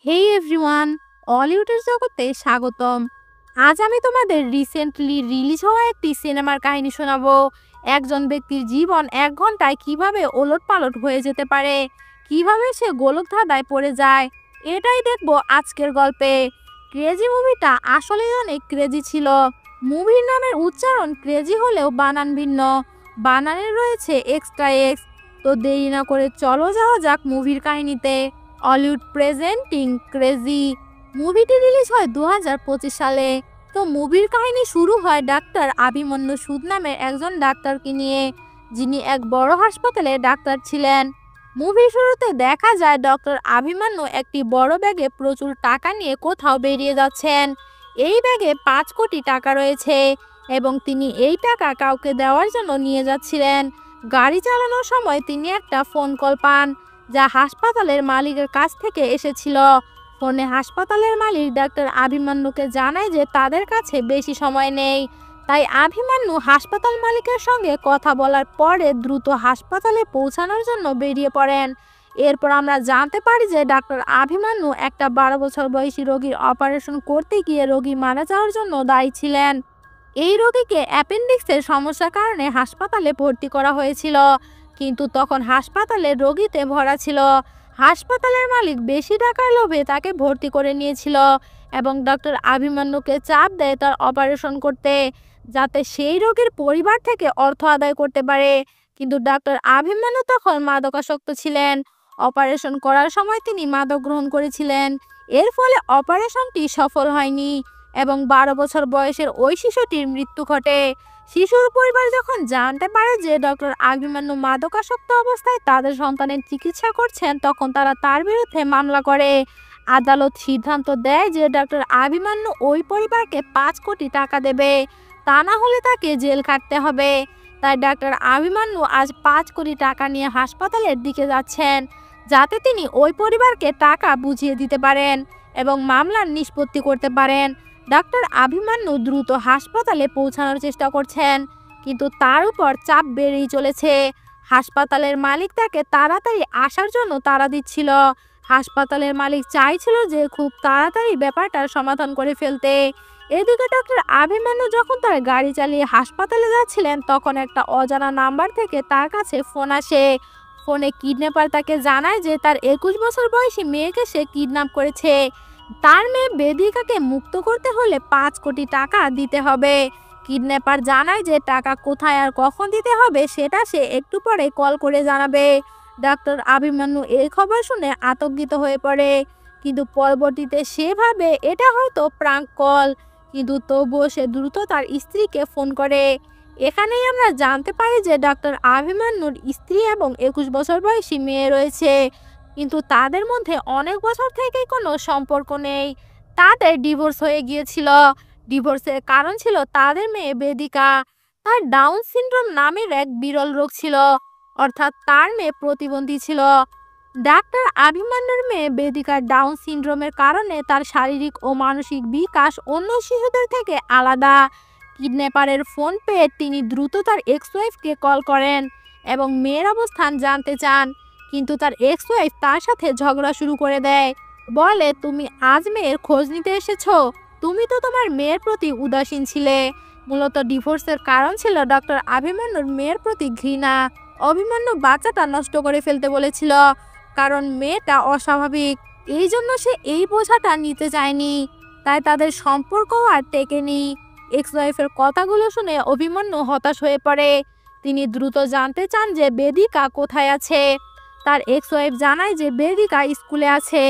হেই everyone, অলিউডের জগতে স্বাগতম। আজ আমি তোমাদের রিসেন্টলি রিলিজ হওয়া একটি সিনেমার কাহিনী শোনাবো। একজন ব্যক্তির জীবন 1 ঘন্টায় কিভাবে ওলটপালট হয়ে যেতে পারে, কিভাবে সে গোলকধাঁধায় পড়ে যায়, এটাই দেখবো আজকের গল্পে। ক্রেজি মুভিটা আসলেই অনেক ক্রেজি ছিল। মুভির নামের উচ্চারণ ক্রেজি হলেও বানান ভিন্ন, বানানে রয়েছে এক্সট্রা এক্স। তো দেরি না করে চলো যাওয়া যাক মুভির কাহিনীতে। অলিউড প্রেজেন্টিং ক্রেজি। মুভিটি রিলিজ হয় 2025 সালে। তো মুভির কাহিনী শুরু হয় ডাক্তার আভিমন্যু সুদ নামের একজন ডাক্তারকে নিয়ে, যিনি এক বড় হাসপাতালে ডাক্তার ছিলেন। মুভির শুরুতে দেখা যায় ডক্টর আভিমন্যু একটি বড় ব্যাগে প্রচুর টাকা নিয়ে কোথাও বেরিয়ে যাচ্ছেন। এই ব্যাগে 5 কোটি টাকা রয়েছে এবং তিনি এই টাকা কাউকে দেওয়ার জন্য নিয়ে যাচ্ছিলেন। গাড়ি চালানোর সময় তিনি একটা ফোন কল পান, যা হাসপাতালের মালিকের কাছ থেকে এসেছিল। ফোনে হাসপাতালের মালিক ডাক্তার আভিমন্যুকে জানায় যে তাদের কাছে বেশি সময় নেই। তাই আভিমন্যু হাসপাতাল মালিকের সঙ্গে কথা বলার পরে দ্রুত হাসপাতালে পৌঁছানোর জন্য বেরিয়ে পড়েন। এরপর আমরা জানতে পারি যে ডাক্তার আভিমন্যু একটা 12 বছর বয়সী রোগীর অপারেশন করতে গিয়ে রোগী মারা যাওয়ার জন্য দায়ী ছিলেন। এই রোগীকে অ্যাপেন্ডিক্সের সমস্যার কারণে হাসপাতালে ভর্তি করা হয়েছিল, কিন্তু তখন হাসপাতালে রোগীতে ভরা ছিল। হাসপাতালের মালিক বেশি টাকার লোভে তাকে ভর্তি করে নিয়েছিল এবং ডক্টর আভিমন্যুকে চাপ দেয় তার অপারেশন করতে, যাতে সেই রোগীর পরিবার থেকে অর্থ আদায় করতে পারে। কিন্তু ডক্টর আভিমন্যু তখন মাদকাসক্ত ছিলেন। অপারেশন করার সময় তিনি মাদক গ্রহণ করেছিলেন। এর ফলে অপারেশনটি সফল হয়নি এবং 12 বছর বয়সের ওই শিশুটির মৃত্যু ঘটে। শিশুর পরিবার যখন জানতে পারে যে ডক্টর আভিমন্যু মাদকাসক্ত অবস্থায় তাদের সন্তানের চিকিৎসা করছেন, তখন তারা তার বিরুদ্ধে মামলা করে। আদালত সিদ্ধান্ত দেয় যে ডক্টর আভিমন্যু ওই পরিবারকে 5 কোটি টাকা দেবে, তা না হলে তাকে জেল খাটতে হবে। তাই ডাক্তার আভিমন্যু আজ 5 কোটি টাকা নিয়ে হাসপাতালের দিকে যাচ্ছেন, যাতে তিনি ওই পরিবারকে টাকা বুঝিয়ে দিতে পারেন এবং মামলার নিষ্পত্তি করতে পারেন। ডাক্তার আভিমন্যু দ্রুত হাসপাতালে পৌঁছানোর চেষ্টা করছেন, কিন্তু তার উপর চাপ বেড়েই চলেছে। হাসপাতালের মালিক তাকে তাড়াতাড়ি আসার জন্য তাড়া দিচ্ছিল। হাসপাতালের মালিক চাইছিল যে খুব তাড়াতাড়ি ব্যাপারটার সমাধান করে ফেলতে। এদিকে ডক্টর আভিমন্যু যখন তার গাড়ি চালিয়ে হাসপাতালে যাচ্ছিলেন, তখন একটা অজানা নাম্বার থেকে তার কাছে ফোন আসে। ফোনে কিডন্যাপার তাকে জানায় যে তার 21 বছর বয়সী মেয়েকে সে কিডন্যাপ করেছে। তার মেয়ে বেদিকাকে মুক্ত করতে হলে 5 কোটি টাকা দিতে হবে। কিডন্যাপার জানায় যে টাকা কোথায় আর কখন দিতে হবে সেটা সে একটু পরে কল করে জানাবে। ডাক্তার আভিমন্যু এই খবর শুনে আতঙ্কিত হয়ে পড়ে, কিন্তু পরবর্তীতে সে ভাবে এটা হয়তো প্রাঙ্ক কল। কিন্তু তবুও সে দ্রুত তার স্ত্রীকে ফোন করে। এখানেই আমরা জানতে পারি যে ডাক্তার আভিমন্যুর স্ত্রী এবং 21 বছর বয়সী মেয়ে রয়েছে, কিন্তু তাদের মধ্যে অনেক বছর থেকে কোনো সম্পর্ক নেই। তাদের ডিভোর্স হয়ে গিয়েছিল। ডিভোর্সের কারণ ছিল তাদের মেয়ে বেদিকা। তার ডাউন সিনড্রোম নামের এক বিরল রোগ ছিল, অর্থাৎ তার মেয়ে প্রতিবন্ধী ছিল। ডাক্তার আভিমন্যুর মেয়ে বেদিকার ডাউন সিনড্রোমের কারণে তার শারীরিক ও মানসিক বিকাশ অন্য শিশুদের থেকে আলাদা। কিডন্যাপারের ফোন পেয়ে তিনি দ্রুত তার এক্স ওয়াইফকে কল করেন এবং মেয়ের অবস্থান জানতে চান, কিন্তু তার এক্স ওয়াইফ তার সাথে ঝগড়া শুরু করে দেয়। বলে, তুমি আজ মেয়ের খোঁজ নিতে এসেছো? তুমি তো তোমার মেয়ের প্রতি উদাসীন ছিলে। মূলত ডিভোর্সের কারণ ছিল ডক্টর আভিমন্যুর মেয়ের প্রতি ঘৃণা। অভিমন্যু বাচ্চাটা নষ্ট করে ফেলতে বলেছিল, কারণ মেয়েটা অস্বাভাবিক। এই জন্য সে এই বোঝাটা নিতে চায়নি। তাই তাদের সম্পর্ক আর টেকেনি। এক্স ওয়াইফের কথাগুলো শুনে অভিমন্যু হতাশ হয়ে পড়ে। তিনি দ্রুত জানতে চান যে বেদিকা কোথায় আছে। তার এক্স ওয়াইফ জানায় যে বেদিকা স্কুলে আছে,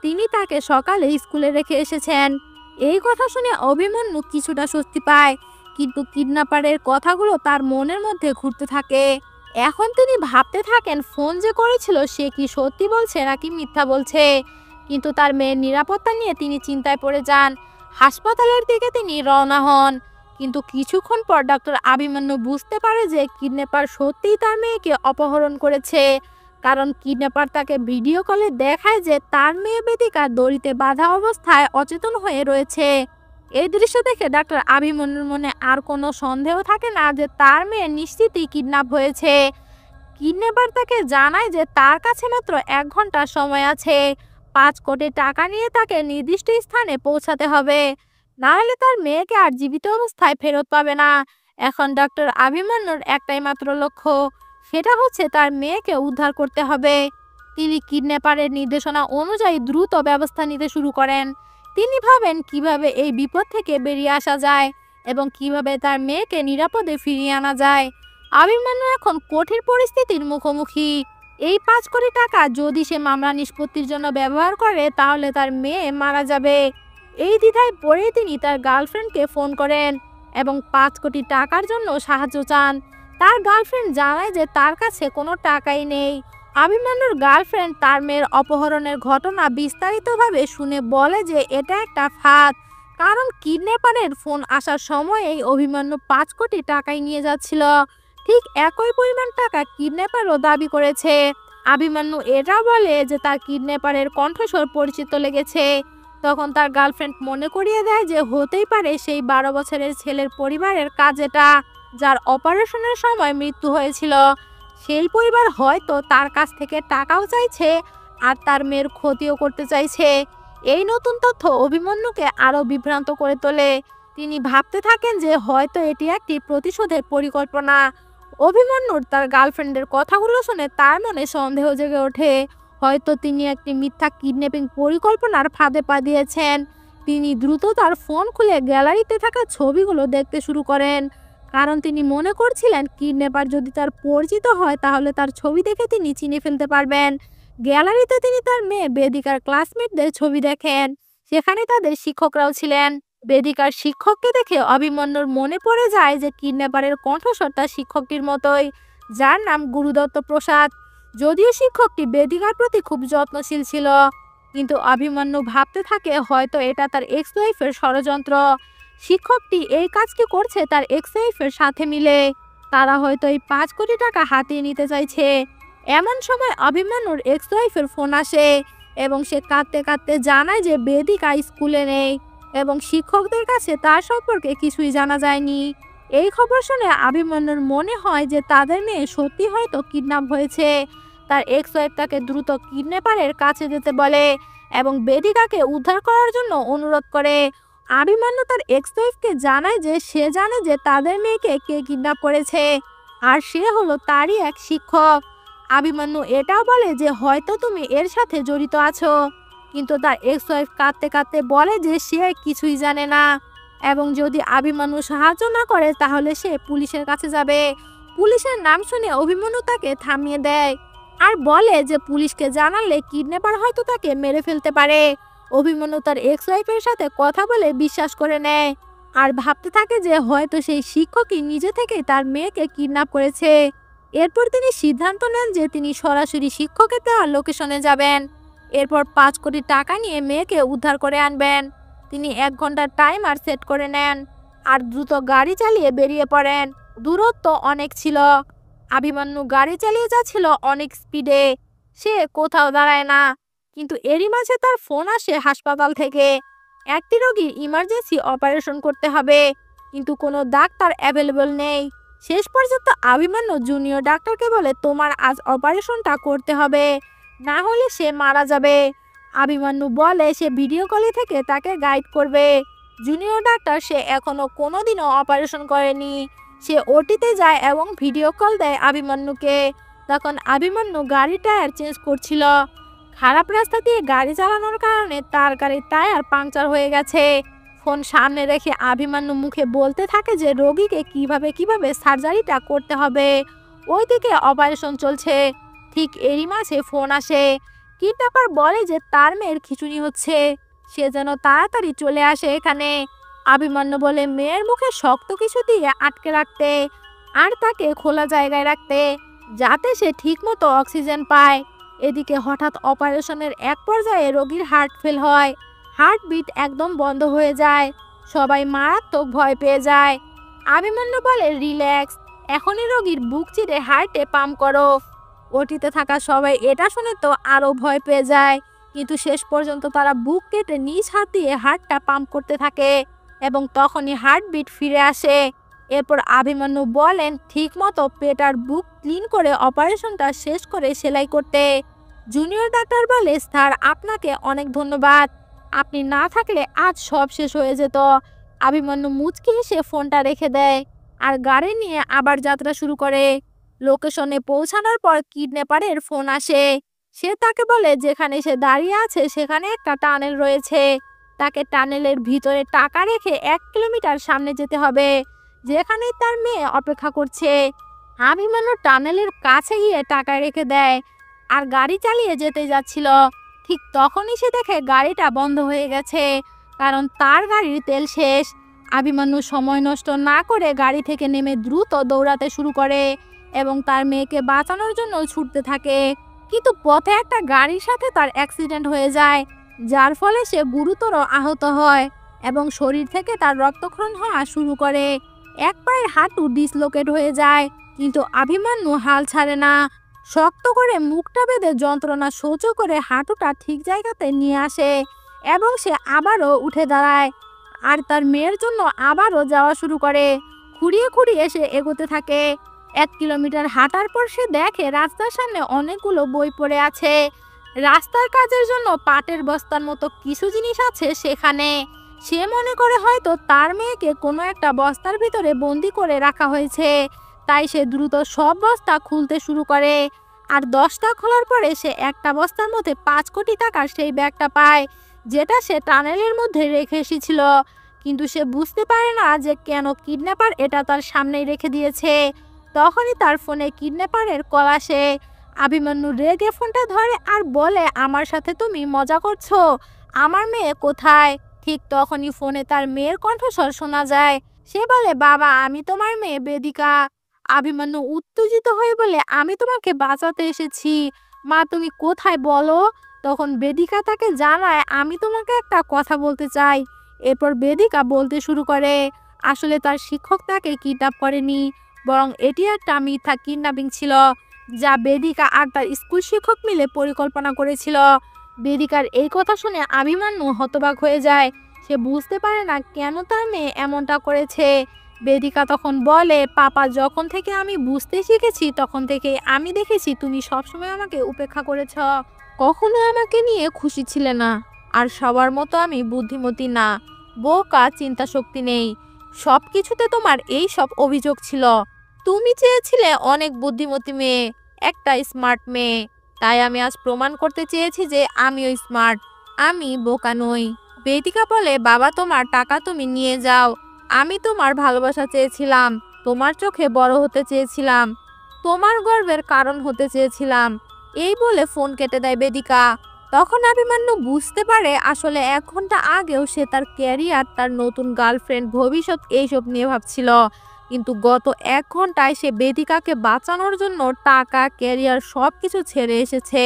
তিনি তাকে সকালে স্কুলে রেখে এসেছেন। এই কথা শুনে অভিমন্যু কিছুটা স্বস্তি পায়, কিন্তু কিডন্যাপারের কথাগুলো তার মনের মধ্যে ঘুরতে থাকে। এখন তিনি ভাবতে থাকেন ফোন যে করেছিল সে কি সত্যি বলছে নাকি মিথ্যা বলছে। কিন্তু তার মেয়ের নিরাপত্তা নিয়ে তিনি চিন্তায় পড়ে যান। হাসপাতালের দিকে তিনি রওনা হন, কিন্তু কিছুক্ষণ পর ডক্টর আভিমন্যু বুঝতে পারে যে কিডন্যাপার সত্যিই তার মেয়েকে অপহরণ করেছে, কারণ কিডন্যাপার তাকে ভিডিও কলে দেখায় যে তার মেয়ে বেদিকা দড়িতে বাঁধা অবস্থায় অচেতন হয়ে রয়েছে। এই দৃশ্য দেখে ডাক্তার আভিমন্যুর মনে আর কোনো সন্দেহ থাকে না যে তার মেয়ে নিশ্চিতই কিডন্যাপ হয়েছে। কিডন্যাপার তাকে জানায় যে তার কাছে মাত্র 1 ঘন্টা সময় আছে। 5 কোটি টাকা নিয়ে তাকে নির্দিষ্ট স্থানে পৌঁছাতে হবে, না হলে তার মেয়েকে আর জীবিত অবস্থায় ফেরত পাবে না। এখন ডক্টর অভিমন্যুর একটাই মাত্র লক্ষ্য, সেটা হচ্ছে তার মেয়েকে উদ্ধার করতে হবে। তিনি কিডন্যাপারের নির্দেশনা অনুযায়ী দ্রুত ব্যবস্থা নিতে শুরু করেন। তিনি ভাবেন কিভাবে এই বিপদ থেকে বেরিয়ে আসা যায় এবং কিভাবে তার মেয়েকে নিরাপদে ফিরিয়ে আনা যায়। অভিমন্যু এখন কঠিন পরিস্থিতির মুখোমুখি। এই 5 কোটি টাকা যদি সে মামলা নিষ্পত্তির জন্য ব্যবহার করে তাহলে তার মেয়ে মারা যাবে। এই দ্বিধায় পড়ে তিনি তার গার্লফ্রেন্ডকে ফোন করেন এবং 5 কোটি টাকার জন্য সাহায্য চান। তার গার্লফ্রেন্ড জানায় যে তার কাছে কোনো টাকাই নেই। অভিমন্যুর গার্লফ্রেন্ড তার মেয়ের অপহরণের ঘটনা বিস্তারিতভাবে শুনে বলে যে এটা একটা ফাঁদ, কারণ কিডন্যাপারের ফোন আসার সময়েই অভিমন্যু 5 কোটি টাকাই নিয়ে যাচ্ছিল। ঠিক একই পরিমাণ টাকা কিডন্যাপারও দাবি করেছে। অভিমন্যু এটা বলে যে তার কিডন্যাপারের কণ্ঠস্বর পরিচিত লেগেছে। তখন তার গার্লফ্রেন্ড মনে করিয়ে দেয় যে হতেই পারে সেই 12 বছরের ছেলের পরিবারের কাজ এটা, যার অপারেশনের সময় মৃত্যু হয়েছিল। সেই পরিবার হয়তো তার কাছ থেকে টাকাও চাইছে আর তার মেয়ের ক্ষতিও করতে চাইছে। এই নতুন তথ্য অভিমন্যুকে আরও বিভ্রান্ত করে তোলে। তিনি ভাবতে থাকেন যে হয়তো এটি একটি প্রতিশোধের পরিকল্পনা। অভিমন্যুর তার গার্লফ্রেন্ডের কথাগুলো শুনে তার মনে সন্দেহ জেগে ওঠে। হয়তো তিনি একটি মিথ্যা কিডন্যাপিং পরিকল্পনার ফাঁদে পা দিয়েছেন। তিনি দ্রুত তার ফোন খুলে গ্যালারিতে থাকা ছবিগুলো দেখতে শুরু করেন, কারণ তিনি মনে করছিলেন কিডন্যাপার যদি তার পরিচিত হয় তাহলে তার ছবি দেখে তিনি চিনে ফেলতে পারবেন। গ্যালারিতে তিনি তার মেয়ে বেদিকার ক্লাসমেটদের ছবি দেখেন, সেখানে তাদের শিক্ষকরাও ছিলেন। বেদিকার শিক্ষককে দেখে অভিমন্যুর মনে পড়ে যায় যে কিডন্যাপারের কণ্ঠস্বর তার শিক্ষকটির মতোই, যার নাম গুরুদত্ত প্রসাদ। যদিও শিক্ষকটি বেদিকার প্রতি খুব যত্নশীল ছিল, কিন্তু অভিমন্যু ভাবতে থাকে হয়তো এটা তার এক্স ওয়াইফের ষড়যন্ত্র। শিক্ষকটি এই কাজটি করছে তার এক্স ওয়াইফের সাথে মিলে। তারা হয়তো এই 5 কোটি টাকা হাতিয়ে নিতে চাইছে। এমন সময় অভিমন্যুর এক্স ওয়াইফের ফোন আসে এবং সে কাঁদতে কাঁদতে জানায় যে বেদিকা স্কুলে নেই এবং শিক্ষকদের কাছে তার সম্পর্কে কিছুই জানা যায়নি। এই খবর শুনে অভিমন্যুর মনে হয় যে তাদের মেয়ে সত্যি হয়তো কিডন্যাপ হয়েছে। তার এক্স ওয়াইফ তাকে দ্রুত কিডন্যাপারের কাছে যেতে বলে এবং বেদিকাকে উদ্ধার করার জন্য অনুরোধ করে। অভিমন্যু তার এক্স ওয়াইফকে জানায় যে সে জানে যে তাদের মেয়েকে কে কিডন্যাপ করেছে, আর সে হলো তারই এক শিক্ষক। অভিমন্যু এটাও বলে যে হয়তো তুমি এর সাথে জড়িত আছো, কিন্তু তার এক্স ওয়াইফ কাঁদতে কাঁদতে বলে যে সে কিছুই জানে না এবং যদি অভিমন্যু সাহায্য না করে তাহলে সে পুলিশের কাছে যাবে। পুলিশের নাম শুনে অভিমন্যু তাকে থামিয়ে দেয় আর বলে যে পুলিশকে জানালে কিডন্যাপার হয়তো তাকে মেরে ফেলতে পারে। অভিমন্যু তার এক্স ওয়াইফের সাথে কথা বলে বিশ্বাস করে নেয় আর ভাবতে থাকে যে হয়তো সেই শিক্ষকই নিজে থেকেই তার মেয়েকে কিডন্যাপ করেছে। এরপর তিনি সিদ্ধান্ত নেন যে তিনি সরাসরি শিক্ষকের দেওয়া লোকেশনে যাবেন। এরপর 5 কোটি টাকা নিয়ে মেয়েকে উদ্ধার করে আনবেন। তিনি 1 ঘন্টার টাইমার সেট করে নেন আর দ্রুত গাড়ি চালিয়ে বেরিয়ে পড়েন। দূরত্ব অনেক ছিল। অভিমন্যু গাড়ি চালিয়ে যাচ্ছিল অনেক স্পিডে। সে কোথাও দাঁড়ায় না, কিন্তু এরই মাঝে তার ফোন আসে হাসপাতাল থেকে। একটি রোগীর ইমার্জেন্সি অপারেশন করতে হবে, কিন্তু কোনো ডাক্তার অ্যাভেলেবল নেই। শেষ পর্যন্ত অভিমন্যু জুনিয়র ডাক্তারকে বলে তোমার আজ অপারেশনটা করতে হবে, না হলে সে মারা যাবে। অভিমন্যু বলে সে ভিডিও কলে থেকে তাকে গাইড করবে। জুনিয়র ডাক্তার সে এখনো কোনোদিনও অপারেশন করেনি। সে ওটিতে যায় এবং ভিডিও কল দেয় অভিমন্যুকে। তখন অভিমন্যু গাড়ির টায়ার চেঞ্জ করছিল। খারাপ রাস্তা দিয়ে গাড়ি চালানোর কারণে তার গাড়ির টায়ার পাংচার হয়ে গেছে। ফোন সামনে রেখে অভিমন্যু মুখে বলতে থাকে যে রোগীকে কিভাবে সার্জারিটা করতে হবে। ওইদিকে অপারেশন চলছে। ঠিক এরই মাঝে ফোন আসে। কিডন্যাপার বলে যে তার মেয়ের খিঁচুনি হচ্ছে, সে যেন তাড়াতাড়ি চলে আসে এখানে। অভিমন্যু বলে মেয়ের মুখে শক্ত কিছু দিয়ে আটকে রাখতে আর তাকে খোলা জায়গায় রাখতে, যাতে সে ঠিকমতো অক্সিজেন পায়। এদিকে হঠাৎ অপারেশনের এক পর্যায়ে রোগীর হার্ট ফেল হয়। হার্টবিট একদম বন্ধ হয়ে যায়। সবাই মারাত্মক ভয় পেয়ে যায়। অভিমন্যু বলে রিল্যাক্স, এখনই রোগীর বুক চিরে হার্টে পাম্প করো। ওটিতে থাকা সবাই এটা শুনে তো আরও ভয় পেয়ে যায়, কিন্তু শেষ পর্যন্ত তারা বুক কেটে নিজ হাত দিয়ে হার্টটা পাম্প করতে থাকে এবং তখনই হার্টবিট ফিরে আসে। এরপর অভিমন্যু বলেন ঠিকমতো পেট আর বুক ক্লিন করে অপারেশনটা শেষ করে সেলাই করতে। জুনিয়র ডাক্তার বলে, স্যার আপনাকে অনেক ধন্যবাদ, আপনি না থাকলে আজ সব শেষ হয়ে যেত। অভিমন্যু মুচকি হেসে ফোনটা রেখে দেয় আর গাড়ি নিয়ে আবার যাত্রা শুরু করে। লোকেশনে পৌঁছানোর পর কিডন্যাপারের ফোন আসে। সে তাকে বলে যেখানে সে দাঁড়িয়ে আছে সেখানে একটা টানেল রয়েছে, তাকে টানেলের ভিতরে টাকা রেখে 1 কিলোমিটার সামনে যেতে হবে, যেখানে তার মেয়ে অপেক্ষা করছে। অভিমন্যু টানেলের কাছে গিয়ে টাকা রেখে দেয় আর গাড়ি চালিয়ে যেতে যাচ্ছিল। ঠিক তখনই সে দেখে গাড়িটা বন্ধ হয়ে গেছে, কারণ তার গাড়ির তেল শেষ। অভিমন্যু সময় নষ্ট না করে গাড়ি থেকে নেমে দ্রুত দৌড়াতে শুরু করে এবং তার মেয়েকে বাঁচানোর জন্য ছুটতে থাকে। কিন্তু পথে একটা গাড়ির সাথে তার অ্যাক্সিডেন্ট হয়ে যায়, যার ফলে সে গুরুতর আহত হয় এবং শরীর থেকে তার রক্তক্ষরণ হওয়া শুরু করে। এক পায়ের হাঁটু ডিসলোকেট হয়ে যায়, কিন্তু অভিমন্যু হাল ছাড়ে না। শক্ত করে মুখটা বেঁধে যন্ত্রণা সহ্য করে হাঁটুটা ঠিক জায়গাতে নিয়ে আসে এবং সে আবারও উঠে দাঁড়ায় আর তার মেয়ের জন্য আবারও যাওয়া শুরু করে। খুঁড়িয়ে খুঁড়িয়ে সে এগোতে থাকে। 1 কিলোমিটার হাঁটার পর সে দেখে রাস্তার সামনে অনেকগুলো বই পড়ে আছে। রাস্তার কাজের জন্য পাটের বস্তার মতো কিছু জিনিস আছে সেখানে। সে মনে করে হয়তো তার মেয়েকে কোনো একটা বস্তার ভিতরে বন্দি করে রাখা হয়েছে, তাই সে দ্রুত সব বস্তা খুলতে শুরু করে। আর 10টা খোলার পরে সে একটা বস্তার মধ্যে 5 কোটি টাকার সেই ব্যাগটা পায়, যেটা সে টানেলের মধ্যে রেখে এসেছিল। কিন্তু সে বুঝতে পারে না যে কেন কিডন্যাপার এটা তার সামনেই রেখে দিয়েছে। তখনই তার ফোনে কিডন্যাপারের কল আসে। অভিমন্যু রেগে ফোনটা ধরে আর বলে, আমার সাথে তুমি মজা করছো, আমার মেয়ে কোথায়? ঠিক তখনই ফোনে তার মেয়ের কণ্ঠস্বর শোনা যায়। সে বলে, বাবা আমি তোমার মেয়ে বেদিকা। অভিমন্যু উত্তেজিত হয়ে বলে, আমি তোমাকে বাঁচাতে এসেছি, মা তুমি কোথায় বলো। তখন বেদিকা তাকে জানায়, আমি তোমাকে একটা কথা বলতে চাই। এরপর বেদিকা বলতে শুরু করে, আসলে তার শিক্ষক তাকে কিডন্যাপ করেনি, বরং এটি একটা মিথ্যা কিডন্যাপিং ছিল, যা বেদিকা আর তার স্কুল শিক্ষক মিলে পরিকল্পনা করেছিল। বেদিকার এই কথা শুনে অভিমন্যু হতবাক হয়ে যায়। সে বুঝতে পারে না কেন তার মেয়ে এমনটা করেছে। বেদিকা তখন বলে, পাপা যখন থেকে আমি বুঝতে শিখেছি তখন থেকে আমি দেখেছি তুমি সবসময় আমাকে উপেক্ষা করেছ, কখনো আমাকে নিয়ে খুশি ছিলে না। আর সবার মতো আমি বুদ্ধিমতী না, বোকা, চিন্তা শক্তি নেই, সব কিছুতে তোমার এই সব অভিযোগ ছিল। তুমি চেয়েছিলে অনেক বুদ্ধিমতী মেয়ে, একটা স্মার্ট মেয়ে, তাই আমি আজ প্রমাণ করতে চেয়েছি যে আমিও স্মার্ট, আমি বোকা নই। বেদিকা বলে, বাবা তোমার টাকা তুমি নিয়ে যাও, আমি তোমার ভালোবাসা চেয়েছিলাম, তোমার চোখে বড় হতে চেয়েছিলাম, তোমার গর্বের কারণ হতে চেয়েছিলাম। এই বলে ফোন কেটে দেয় বেদিকা। তখন অভিমন্যু বুঝতে পারে আসলে 1 ঘন্টা আগেও সে তার ক্যারিয়ার, তার নতুন গার্লফ্রেন্ড, ভবিষ্যৎ এইসব নিয়ে ভাবছিল, কিন্তু গত 1 ঘন্টায় সে বেদিকাকে বাঁচানোর জন্য টাকা, ক্যারিয়ার সব কিছু ছেড়ে এসেছে।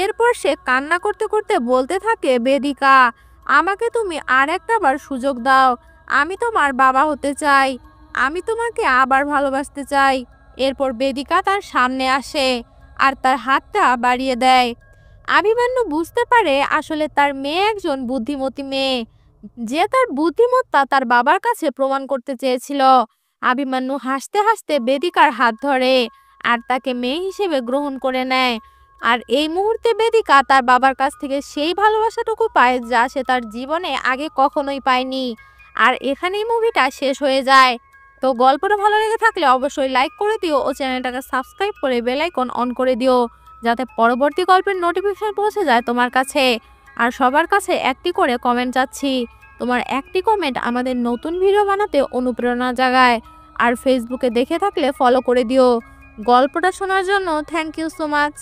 এরপর সে কান্না করতে করতে বলতে থাকে, বেদিকা আমাকে তুমি আর একটাবার সুযোগ দাও, আমি তোমার বাবা হতে চাই, আমি তোমাকে আবার ভালোবাসতে চাই। এরপর বেদিকা তার সামনে আসে আর তার হাতটা বাড়িয়ে দেয়। অভিমন্যু বুঝতে পারে আসলে তার মেয়ে একজন বুদ্ধিমতী মেয়ে, যে তার বুদ্ধিমত্তা তার বাবার কাছে প্রমাণ করতে চেয়েছিল। অভিমন্যু হাসতে হাসতে বেদিকার হাত ধরে আর তাকে মেয়ে হিসেবে গ্রহণ করে নেয়। আর এই মুহূর্তে বেদিকা তার বাবার কাছ থেকে সেই ভালোবাসাটুকু পায় যা সে তার জীবনে আগে কখনোই পায়নি। আর এখানেই মুভিটা শেষ হয়ে যায়। তো গল্পটা ভালো লেগে থাকলে অবশ্যই লাইক করে দিও ও চ্যানেলটাকে সাবস্ক্রাইব করে বেল আইকন অন করে দিও, যাতে পরবর্তী গল্পের নোটিফিকেশন পৌঁছে যায় তোমার কাছে। আর সবার কাছে একটি করে কমেন্ট চাচ্ছি, তোমার একটি কমেন্ট আমাদের নতুন ভিডিও বানাতে অনুপ্রেরণা জাগায়। আর ফেসবুকে দেখে থাকলে ফলো করে দিও। গল্পটা শোনার জন্য থ্যাংক ইউ সো মাচ।